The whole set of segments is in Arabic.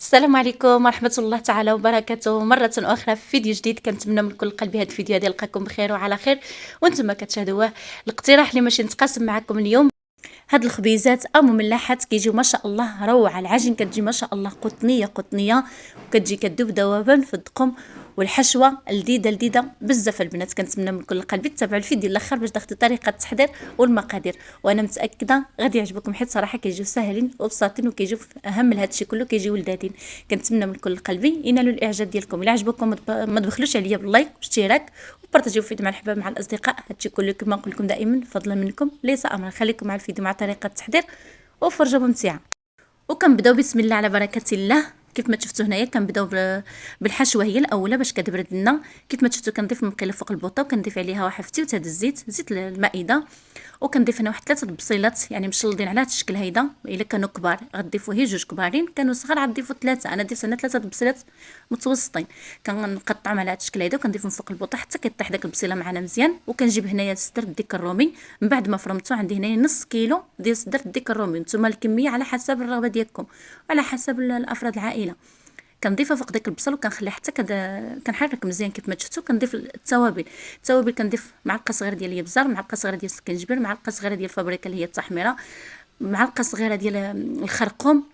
السلام عليكم ورحمة الله تعالى وبركاته مرة أخرى في فيديو جديد. كنتمنى من كل قلبي هذا الفيديو هذا يلقاكم بخير وعلى خير وانتم كتشاهدوه. الاقتراح اللي ماشي نتقاسم معكم اليوم هاد الخبيزات او مملحات كيجيو ما شاء الله روعه. العجين كتجي ما شاء الله قطنيه قطنيه وكتجي كدوب ذوبا في الدقم، والحشوه لذيذه بزاف. البنات كنتمنى من كل قلبي تتابعوا الفيديو الاخر باش تاخذوا طريقه التحضير والمقادير، وانا متاكده غادي يعجبكم حيت صراحه كيجيو ساهلين وبساطين وكيجيو اهم من هذا الشيء كله كيجيو لذاذين. كنتمنى من كل قلبي ينالوا الاعجاب ديالكم. الا عجبكم ما تبخلوش عليا باللايك والاشتراك وبارطاجيو الفيديو مع الحباب مع الاصدقاء. هادشي كله كما نقول لكم دائما فضلا منكم ليس امرا. خليكم مع الفيديو مع طريقه التحضير وفرجه ممتعه. وكنبداو بسم الله على بركه الله. كيف ما شفتوا هنايا كنبداو بالحشوه هي الاولى باش كتبرد لنا. كيف ما شفتوا كنضيف المقله فوق البوطه وكنضيف عليها واحد فتيوت هذا زيت المائده، وكنضيف هنا واحد 3 بصيلات يعني مشلضين على هذا الشكل هيدا. الا كانوا كبار غتضيفوا هي 2 كبارين، كانوا صغار غتضيفوا 3. انا ضفت هنا 3 بصيلات متوسطين كنقطعهم على هذا الشكل هيدا وكنضيفهم فوق البوطه حتى كيطيح داك البصيله معنا مزيان. وكنجيب هنايا صدر الديك الرومي من بعد ما فرمته. عندي هنايا نص كيلو ديال صدر الديك الرومي، نتوما الكميه على حسب الرغبه ديالكم وعلى حسب الافراد العائله. كنضيفها فوق داك البصل وكنخليه حتى كنحرك مزيان. كيف ما شفتوا كنضيف التوابل كنضيف معلقه صغيره ديال الابزار، معلقه صغيره ديال السكنجبير، معلقه صغيره ديال الفابريكا اللي هي التحميره، معلقه صغيره ديال الخرقوم،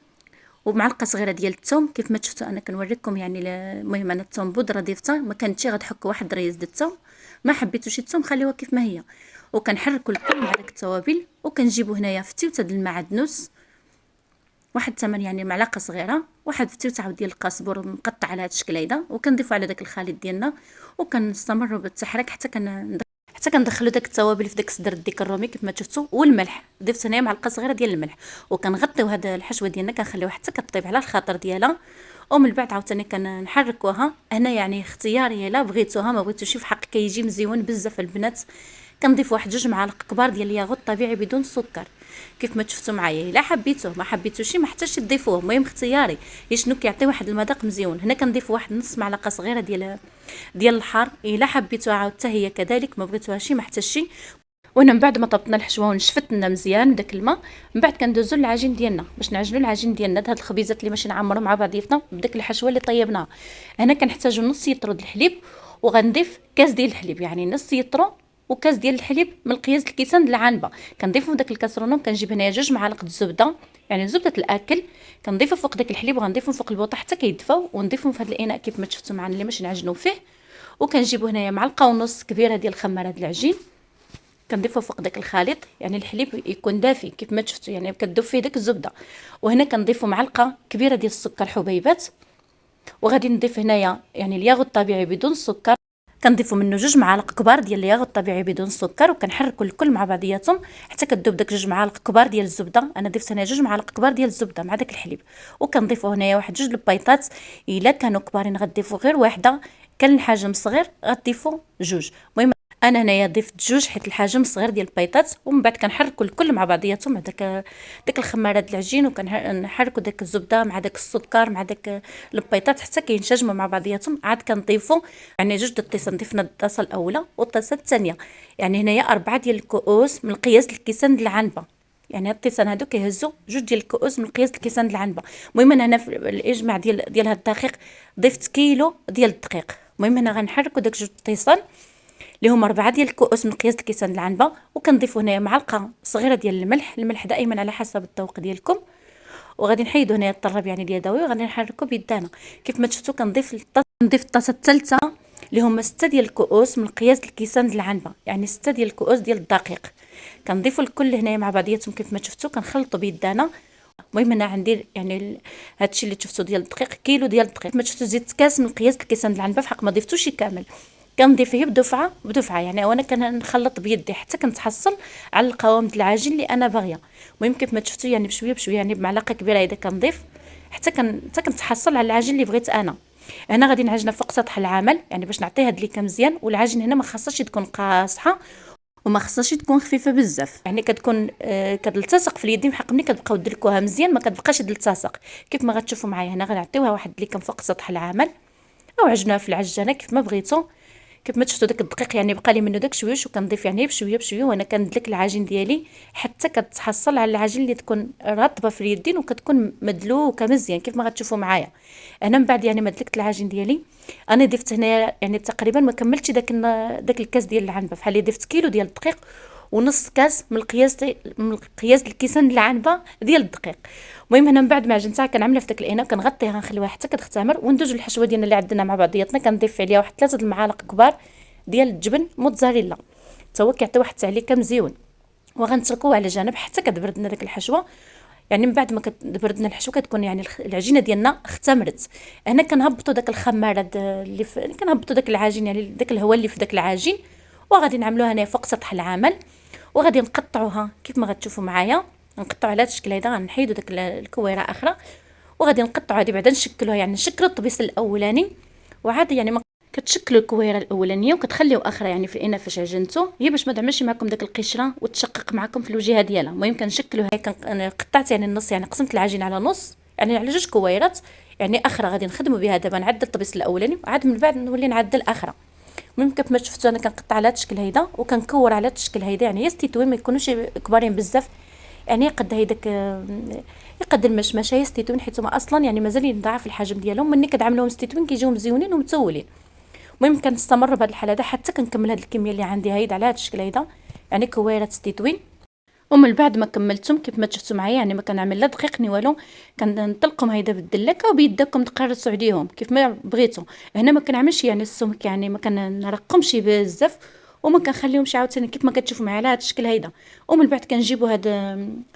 ومعلقه صغيره ديال الثوم. كيف ما شفتوا انا كنوريكم يعني المهم انا الثوم بودره ضيفتها، ما كانتش غتحك واحد ريز ديال الثوم. ما حبيتوش الثوم خليوها كيف ما هي. وكنحركوا الكل مع داك التوابل. وكنجيبوا هنايا فتيوته ديال المعدنوس، واحد الثمن يعني معلقه صغيره، واحد فتيوته عاود ديال القزبر مقطع على هذا الشكل هيدا، وكنضيفوا على داك الخليط ديالنا وكنستمروا بالتحريك حتى كندخلوا داك التوابل في داك الصدر ديك الرومي كيف ما شفتوا. والملح ضفت هنايا معلقه صغيره ديال الملح، وكنغطيو هذا الحشوه ديالنا كنخليوها حتى كطيب على الخاطر ديالها. ومن بعد عاوتاني كنحركوها. هنا يعني اختياري، الا بغيتوها ما بغيتوش في حق كيجي مزيون بزاف البنات. كنضيف واحد 2 معالق كبار ديال الياغوت طبيعي بدون السكر كيف ما شفتوا معايا. الا حبيتوه ما حبيتوش ما حتىش تضيفوه، المهم اختياري شنو كيعطي واحد المذاق مزيون. هنا كنضيف واحد نص معلقه صغيره ديال الحار. الا حبيتوها عاود حتى هي كذلك، ما بغيتوهاش ما حتى شي. وانا من بعد ما طبطنا الحشوه ونشفت لنا مزيان بداك الماء، من بعد كندوزو للعجين ديالنا باش نعجنوا العجين ديالنا هاد الخبيزات اللي ماشي نعمروا مع بعضياتنا بداك الحشوه اللي طيبناها. هنا كنحتاجوا نص يطرو د الحليب، وغنضيف كاس ديال الحليب يعني نص يطرو وكاس ديال الحليب من قياس الكيسان د العنبه. كنضيفوا داك الكاسرونه وكنجيب هنايا 2 معالق الزبده يعني زبده الاكل، كنضيفها فوق داك الحليب وغنضيفهم فوق البوطه حتى كيدفاو، ونضيفهم في هذا الاناء كيف ما شفتوا معنا اللي ماشي نعجنوا فيه. وكنجيبوا هنايا معلقه ونص كبيره ديال الخماره د العجين كنضيفوا فوق داك الخليط، يعني الحليب يكون دافي كيف ما شفتوا يعني كتذوب فيه داك الزبده. وهنا كنضيفوا معلقه كبيره ديال السكر حبيبات، وغادي نضيف هنايا يعني الياغوت الطبيعي بدون السكر. كنضيفوا منه 2 معالق كبار ديال الياغوت الطبيعي بدون السكر، وكنحركوا الكل مع بعضياتهم حتى كتذوب داك 2 معالق كبار ديال الزبده. انا ضفت هنا 2 معالق كبار ديال الزبده مع داك الحليب. وكنضيفوا هنايا واحد 2 البيضات، الا كانوا كبارين غتضيفوا غير واحده، كان الحجم صغير غتضيفوا 2. المهم انا هنايا ضفت 2 حيت الحجم صغير ديال البيضات. ومن بعد كنحركوا الكل مع بعضياتهم مع داك الخماره د العجين، وكنحركوا داك الزبده مع داك السكر مع داك البيضات حتى كينسجموا مع بعضياتهم. عاد كنضيفوا يعني 2 د الطيسان. ضفنا الطاسه الاولى والطاسه الثانيه، يعني هنايا 4 ديال الكؤوس من قياس الكيسان د العنبه. يعني هاد الطيسان هادو كيهزوا 2 ديال الكؤوس من قياس الكيسان د العنبه. المهم انا هنا في الاجماع ديال هاد الدقيق ضفت كيلو ديال الدقيق. المهم هنا غنحركوا داك 2 الطيسان اللي هما 4 ديال الكؤوس من قياس الكيسان د العنبه. وكنضيفوا هنايا معلقه صغيره ديال الملح دائما على حسب الذوق ديالكم. وغادي نحيدوا هنايا الطراب يعني اليدوي وغادي نحركوا بيدانا. كيف ما شفتوا كنضيف الطاسه الثالثه اللي هما 6 ديال الكؤوس من قياس الكيسان د العنبه، يعني 6 ديال الكؤوس ديال الدقيق. كنضيفوا الكل هنايا مع بعضياتهم كيف ما شفتوا كنخلطوا بيدانا. المهم انا عندي يعني هادشي اللي شفتوا ديال الدقيق كيلو ديال الدقيق. ما شفتوا زيت كاس من قياس الكيسان د العنبه فحق ما ضفتوش كامل، كنضيف فيه بدفعه يعني. وانا كنخلط بيدي حتى كنتحصل على القوام د العجين اللي انا باغيه. المهم كيف ما شفتوا يعني بشويه يعني بمعلقه كبيره هيدا كنضيف حتى كنتحصل على العجين اللي بغيت انا. هنا غادي نعجنها فوق سطح العمل يعني باش نعطيه هاد الليكه مزيان. والعجين هنا ما خاصهاش تكون قاصحه وما خصهاش تكون خفيفه بزاف، يعني كتكون كتلتصق في اليدين بحق ملي كتبقاو دلكوها مزيان ما كتبقاش تلتصق. كيف ما غتشوفوا معايا هنا غنعطيوها واحد الليكه فوق سطح العمل او عجنوها في العجانه كيف ما بغيتو. كيف ما شفتوا داك الدقيق يعني بقى لي منه داك شويش، وكنضيف يعني بشويه بشويه، وانا كندلك العجين ديالي حتى كتحصل على العجين اللي تكون رطبه في اليدين وكتكون مدلوكه مزيان كيف ما غتشوفوا معايا. انا من بعد يعني ما دلكت العجين ديالي، انا ضفت هنا يعني تقريبا ما كملتش داك الكاس ديال العنبه، بحال اللي ضفت كيلو ديال الدقيق ونص كاس من القياس الكيسان العنبه ديال الدقيق. المهم هنا من بعد ما عجنتها كنعملها في داك الاناء وكنغطيها نخليوها حتى كتختمر، وندوزو الحشوه ديالنا اللي عندنا مع بعضياتنا. كنضيف عليها واحد 3 المعالق كبار ديال الجبن موتزاريلا، حتى هو كيعطي واحد التعليكه مزيون، وغنتركوه على جنب حتى كتبرد لنا داك الحشوه. يعني من بعد ما كتبرد لنا الحشوه كتكون يعني العجينه ديالنا اختمرت. هنا كنهبطوا داك الخماره كنهبطوا داك العجين يعني داك الهواء اللي في داك العجين، وغادي نعملوها هنا فوق سطح العمل، وغادي نقطعوها كيف ما غتشوفوا معايا. نقطعوا على هذا الشكل هذا، غنحيدوا داك الكويره اخرى وغادي نقطعوا هذه بعدا نشكلوها يعني نشكلوا الطبيس الاولاني، وعادي يعني ما كتشكلوا الكويره الاولانيه وكتخليو اخرى يعني في الاناء فاش عجنتو، هي باش ما تعملش معكم داك القشره وتشقق معكم في الوجهه ديالها. المهم كنشكلوا هيك، انا قطعت يعني النص، يعني قسمت العجين على نص يعني على 2 كويرات يعني اخرى غادي نخدموا بها. دابا نعدل الطبيس الاولاني وعاد من بعد نولي نعدل اخرى. المهم كيف ما شفتوا انا كنقطع على هذا الشكل هيدا وكنكور على هذا الشكل هيدا، يعني يستوي ما يكونوش كبارين بزاف، يعني قد هيداك يقد المشمشه يستوي، حيت هما اصلا يعني مازال ضعاف الحجم ديالهم، ملي كتعملوهم ستيتوين كيجيو مزيونين ومتسولين. المهم كنستمر بهذا الحال هذا حتى كنكمل هذه الكميه اللي عندي هيدا على هذا الشكل هيدا، يعني كويرات ستيتوين. ومن بعد ما كملتهم كيف ما شفتوا معايا يعني ما كنعمل لا دقيق ني والو، كنطلقهم هيدا بالدلكه وبيدكم تقرصوا عليهم كيف ما بغيتوا. هنا ما كنعملش يعني السمك، يعني ما كنرقمش بزاف وما كنخليهمش عاوتاني كيف ما كتشوفوا معايا على هذا الشكل هيدا. ومن بعد كنجيبوا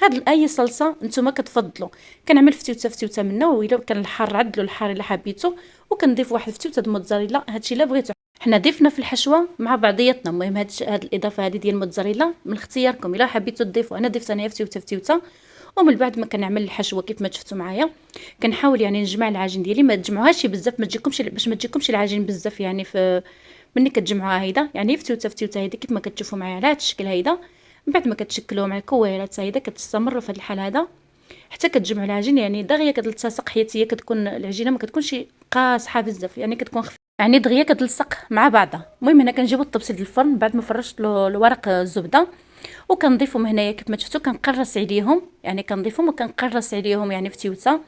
هاد اي صلصه نتوما كتفضلوا، كنعمل فتوته منه، وإلا كان الحار عدلوا الحار الا حبيتوا، وكنضيف واحد فتوته د موتزاريلا هادشي الا بغيتوا. حنا ضفنا في الحشوه مع بعضياتنا. المهم هاد الاضافه هذه ديال الموتزاريلا من اختياركم الا حبيتوا تضيفوا، انا ضفت انا فتوته. ومن بعد ما كنعمل الحشوه كيف ما شفتوا معايا كنحاول يعني نجمع العجين ديالي، ما تجمعوهاش بزاف، ما تجيكمش باش ما تجيكمش العجين بزاف يعني في ملي كتجمعوها هيدا، يعني فتوته هيدا كيف ما كتشوفوا معايا على هذا الشكل هيدا. من بعد ما كتشكلوا مع الكويرات هيدا كتستمروا في هذا الحال هذا حتى كتجمعوا العجين يعني دغيا كتلتصق، حيت هي كتكون العجينه ما كتكونش قاصحه بزاف، يعني كتكون يعني دغيا كتلصق مع بعضها. المهم هنا كنجيبوا الطبسي ديال الفرن بعد ما فرشت له الورق الزبده، وكنضيفهم هنايا كيف ما شفتوا كنقرص عليهم، يعني كنضيفهم وكنقرص عليهم يعني فتيوته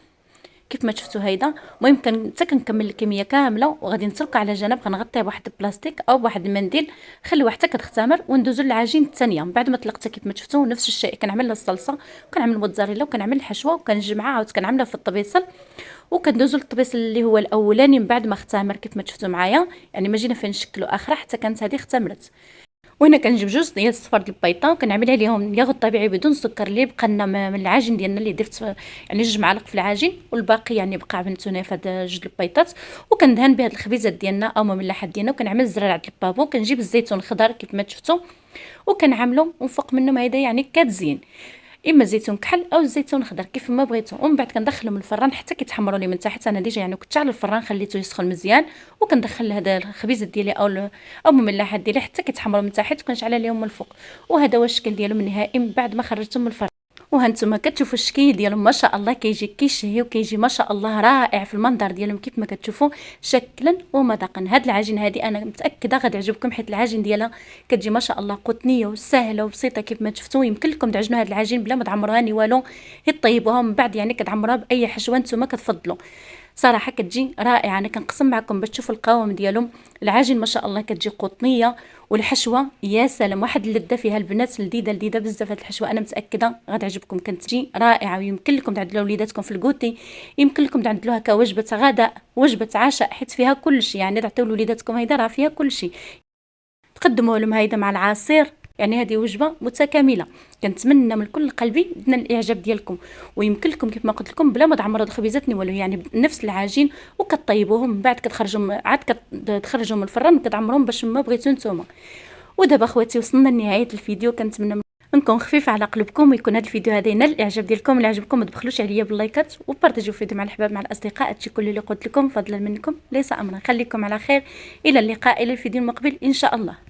كيف ما شفتوا هيدا. المهم حتى كنكمل الكميه كامله وغادي نتركها على جنب، كنغطيها بواحد البلاستيك او بواحد المنديل خليوها حتى كتختمر، وندوزو للعجين الثانيه. من بعد ما طلقتها كيف ما شفتوا نفس الشيء كنعمل لها الصلصه وكنعمل الموتزاريلا وكنعمل الحشوه وكنجمعها عاود كنعملها في الطبيصل، وكندوزو للطبيص اللي هو الاولاني من بعد ما اختمر كيف ما شفتوا معايا، يعني ما جينا فين نشكلوا اخرى حتى كانت هذه اختمرت. وهنا كنجيب جوج ديال الصفار ديال البيضه وكنعمل عليهم الياغوت طبيعي بدون سكر اللي بقى لنا من العجين ديالنا اللي ضفت يعني 2 معالق في العجين، والباقي يعني بقى عملته هنا في هاد جوج البيضات. وكندهن بهاد الخبيزات ديالنا او مملحات ديالنا، وكنعمل الزرار عند البابو. كنجيب الزيتون الخضر كيف ما شفتوا وكنعملو ونفوق منهم هيدا يعني كتزيين، اما زيتون كحل او زيتون خضر كيف ما بغيتو. ومن بعد كندخلهم الفران حتى كيتحمروا لي من تحت. انا ديجا يعني كنت على الفران خليته يسخن مزيان، وكندخل هذا الخبيزات ديالي او مملحات ديالي حتى كيتحمروا من تحت وكنشعل عليهم من الفوق. وهذا هو الشكل ديالهم النهائي من بعد ما خرجتهم من الفران. وهانتوما كتشوفوا الشكل ديالهم ما شاء الله كيجي كيشهي وكيجي ما شاء الله رائع في المنظر ديالهم كيف ما كتشوفوا شكلا ومذاقا. هاد العجين هذه انا متاكده غادي يعجبكم، حيت العجين ديالها كتجي ما شاء الله قطنيه وسهله وبسيطه كيف ما شفتوا. يمكن لكم تعجنوا هاد العجين بلا ما تعمروها ني والو، هي طيبوها من بعد يعني كتعمروها باي حشوه نتوما كتفضلوا. صراحه كتجي رائعه. انا كنقسم معكم باش تشوفوا القوام ديالهم. العجين ما شاء الله كتجي قطنيه، والحشوه يا سلام واحد اللذه فيها البنات، لذيذه بزاف. هاد الحشوه انا متاكده غتعجبكم، كتجي رائعه. ويمكن لكم تعدلوها وليداتكم في الكوتي، يمكن لكم تعدلوها كوجبه غداء وجبه عشاء، حيت فيها كل شيء. يعني تعطيو لوليداتكم هيدا راه فيها كل شيء، تقدموا لهم هيدا مع العصير، يعني هذه وجبه متكامله. كنتمنى من كل قلبي الاعجاب ديالكم. ويمكن لكم كيف ما قلت لكم بلا ما تعمروا الخبيزات ولا يعني نفس العجين، وكطيبوهم من بعد كتخرجوا عاد كتخرجوا من الفران كتعمروهم باش ما بغيتو نتوما. ودابا اخواتي وصلنا لنهايه الفيديو. كنتمنى نكون خفيفه على قلوبكم ويكون هذا الفيديو هذا ينال الاعجاب ديالكم. الا عجبكم ما تبخلوش عليا باللايكات وبارطاجيو الفيديو مع الحباب مع الاصدقاء. هادشي كل اللي قلت لكم فضلا منكم ليس امرا. خليكم على خير، الى اللقاء، الى الفيديو المقبل ان شاء الله.